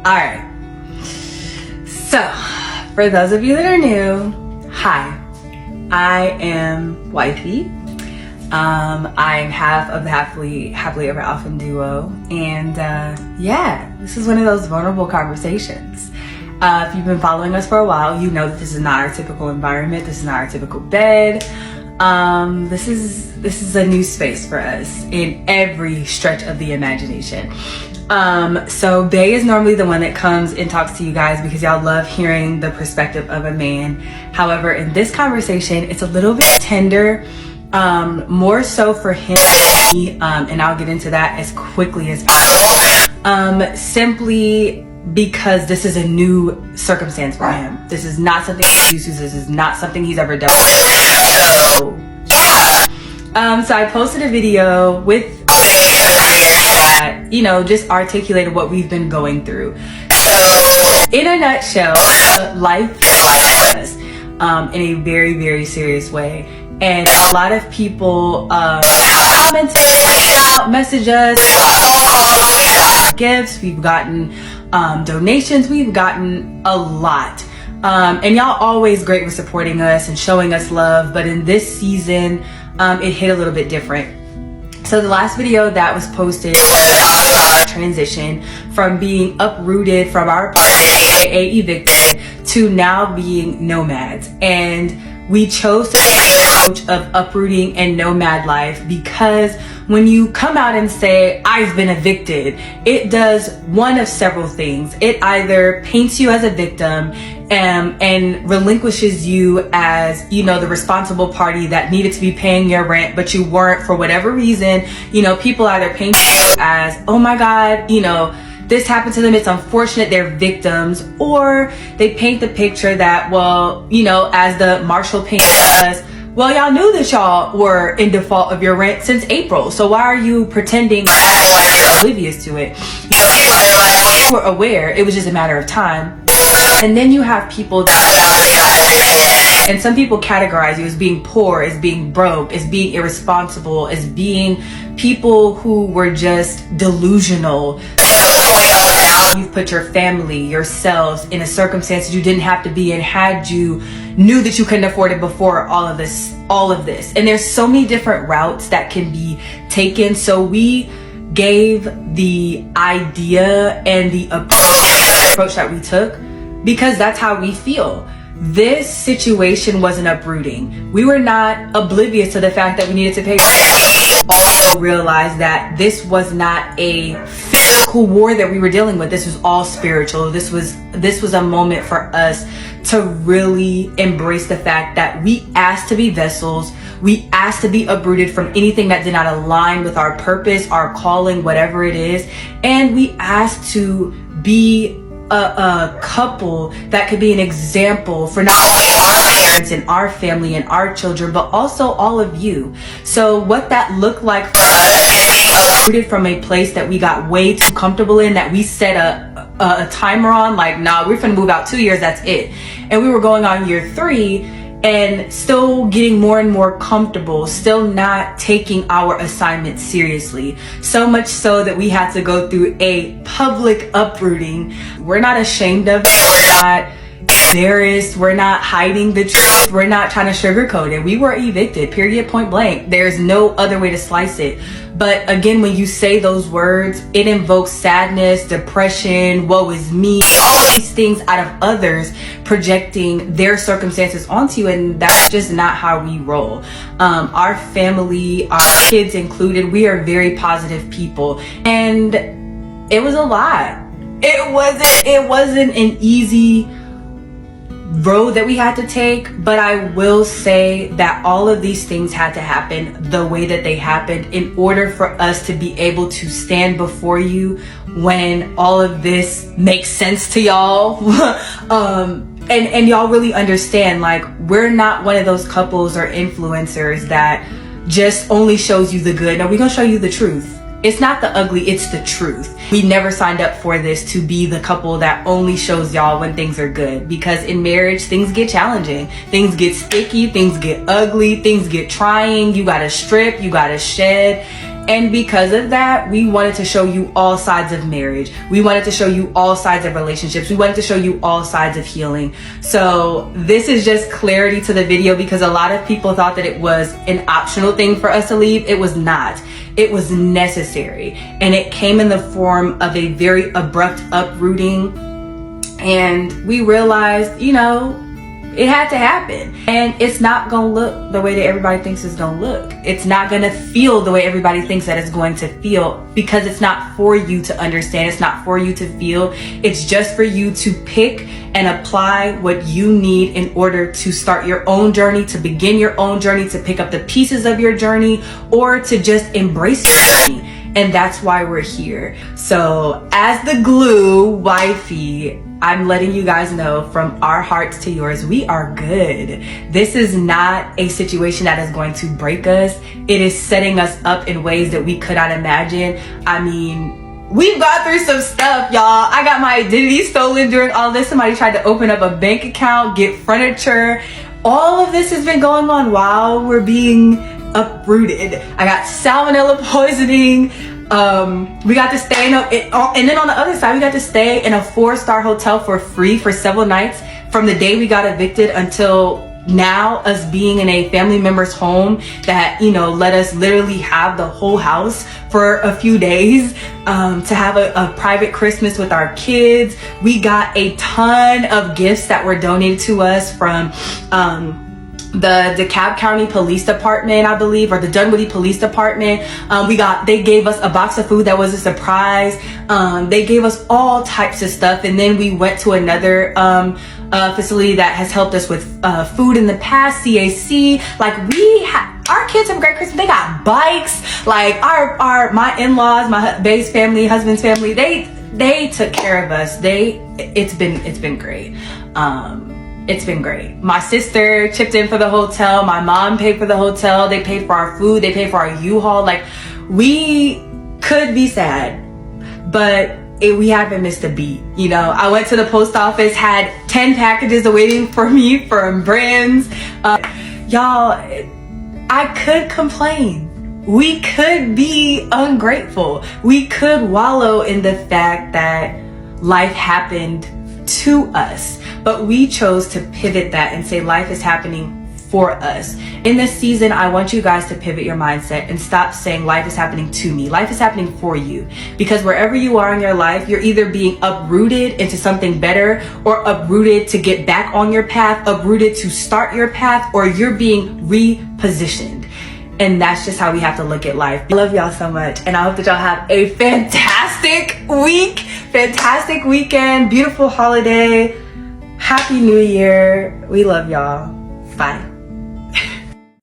All right. So, for those of you that are new, hi. I am Wifey. I'm half of the happily ever alpha duo, and yeah, this is one of those vulnerable conversations. If you've been following us for a while, you know that this is not our typical environment. This is not our typical bed. This is a new space for us in every stretch of the imagination. So Bay is normally the one that comes and talks to you guys because y'all love hearing the perspective of a man. However, in this conversation, it's a little bit tender, more so for him than me, and I'll get into that as quickly as possible. Simply because this is a new circumstance for him. This is not something he's used to. This is not something he's ever done. So I posted a video with that, just articulated what we've been going through. So, in a nutshell, life us in a very, very serious way. And a lot of people commented, message us, gifts. We've gotten donations. We've gotten a lot. And y'all always great with supporting us and showing us love. But in this season, it hit a little bit different. So the last video that was posted was our transition from being uprooted from our apartment, aka evicted, to now being nomads. And we chose to take the approach of uprooting and nomad life because when you come out and say, I've been evicted, it does one of several things. It either paints you as a victim and relinquishes you as, the responsible party that needed to be paying your rent, but you weren't for whatever reason. People either paint you as, oh my God, this happened to them, it's unfortunate, they're victims, or they paint the picture that, well, as the Marshall painted us, well, y'all knew that y'all were in default of your rent since April, so why are you pretending that you're oblivious to it? People are like, well, you were aware, it was just a matter of time. And then you have people that and some people categorize you as being poor, as being broke, as being irresponsible, as being people who were just delusional. You've put your family, yourselves in a circumstance you didn't have to be in had you knew that you couldn't afford it before all of this. And there's so many different routes that can be taken. So we gave the idea and the approach that we took because that's how we feel. This situation was an uprooting. We were not oblivious to the fact that we needed to pay rent. We also realized that this was not a physical war that we were dealing with. This was all spiritual. This was a moment for us to really embrace the fact that we asked to be vessels. We asked to be uprooted from anything that did not align with our purpose, our calling, whatever it is. And we asked to be a couple that could be an example for not only our parents and our family and our children, but also all of you. So what that looked like for us, uprooted from a place that we got way too comfortable in, that we set a timer on, like, nah, we're finna move out 2 years, that's it. And we were going on year 3 and still getting more and more comfortable, still not taking our assignment seriously. So much so that we had to go through a public uprooting. We're not ashamed of it. We're not embarrassed. We're not hiding the truth. We're not trying to sugarcoat it. We were evicted, period, point blank. There's no other way to slice it. But again, when you say those words, it invokes sadness, depression, woe is me, all these things out of others projecting their circumstances onto you, and that's just not how we roll. Our family, our kids included, we are very positive people, and it was a lot. It wasn't an easy road that we had to take, but I will say that all of these things had to happen the way that they happened in order for us to be able to stand before you when all of this makes sense to y'all. And y'all really understand, like, we're not one of those couples or influencers that just only shows you the good. No, we're gonna show you the truth. It's not the ugly, it's the truth. We never signed up for this to be the couple that only shows y'all when things are good, because in marriage, things get challenging. Things get sticky, things get ugly, things get trying. You gotta strip, you gotta shed. And because of that, we wanted to show you all sides of marriage. We wanted to show you all sides of relationships. We wanted to show you all sides of healing. So this is just clarity to the video, because a lot of people thought that it was an optional thing for us to leave. It was not. It was necessary. And it came in the form of a very abrupt uprooting. And we realized, you know, it had to happen. And it's not gonna look the way that everybody thinks it's gonna look. It's not gonna feel the way everybody thinks that it's going to feel, because it's not for you to understand. It's not for you to feel. It's just for you to pick and apply what you need in order to start your own journey, to begin your own journey, to pick up the pieces of your journey, or to just embrace your journey. And that's why we're here. So as the glue wifey, I'm letting you guys know from our hearts to yours, we are good. This is not a situation that is going to break us. It is setting us up in ways that we could not imagine. I mean, we've gone through some stuff, y'all. I got my identity stolen during all this. Somebody tried to open up a bank account, get furniture. All of this has been going on while we're being uprooted. I got salmonella poisoning. We got to stay and then on the other side, we got to stay in a 4-star hotel for free for several nights from the day we got evicted until now, us being in a family member's home that, you know, let us literally have the whole house for a few days, to have a private Christmas with our kids. We got a ton of gifts that were donated to us from, the DeKalb County Police Department, I believe, or the Dunwoody Police Department. They gave us a box of food that was a surprise. They gave us all types of stuff. And then we went to another facility that has helped us with food in the past, CAC. Like, our kids have a great Christmas. They got bikes. Like, my in-laws, my babe's family, husband's family, they took care of us. It's been great. It's been great. My sister chipped in for the hotel. My mom paid for the hotel. They paid for our food. They paid for our U-Haul. Like, we could be sad, but we haven't missed a beat. You know, I went to the post office, had 10 packages awaiting for me from brands. Y'all, I could complain. We could be ungrateful. We could wallow in the fact that life happened to us. But we chose to pivot that and say life is happening for us. In this season, I want you guys to pivot your mindset and stop saying life is happening to me. Life is happening for you. Because wherever you are in your life, you're either being uprooted into something better, or uprooted to get back on your path, uprooted to start your path, or you're being repositioned. And that's just how we have to look at life. I love y'all so much. And I hope that y'all have a fantastic week, fantastic weekend, beautiful holiday. Happy New Year. We love y'all. Bye.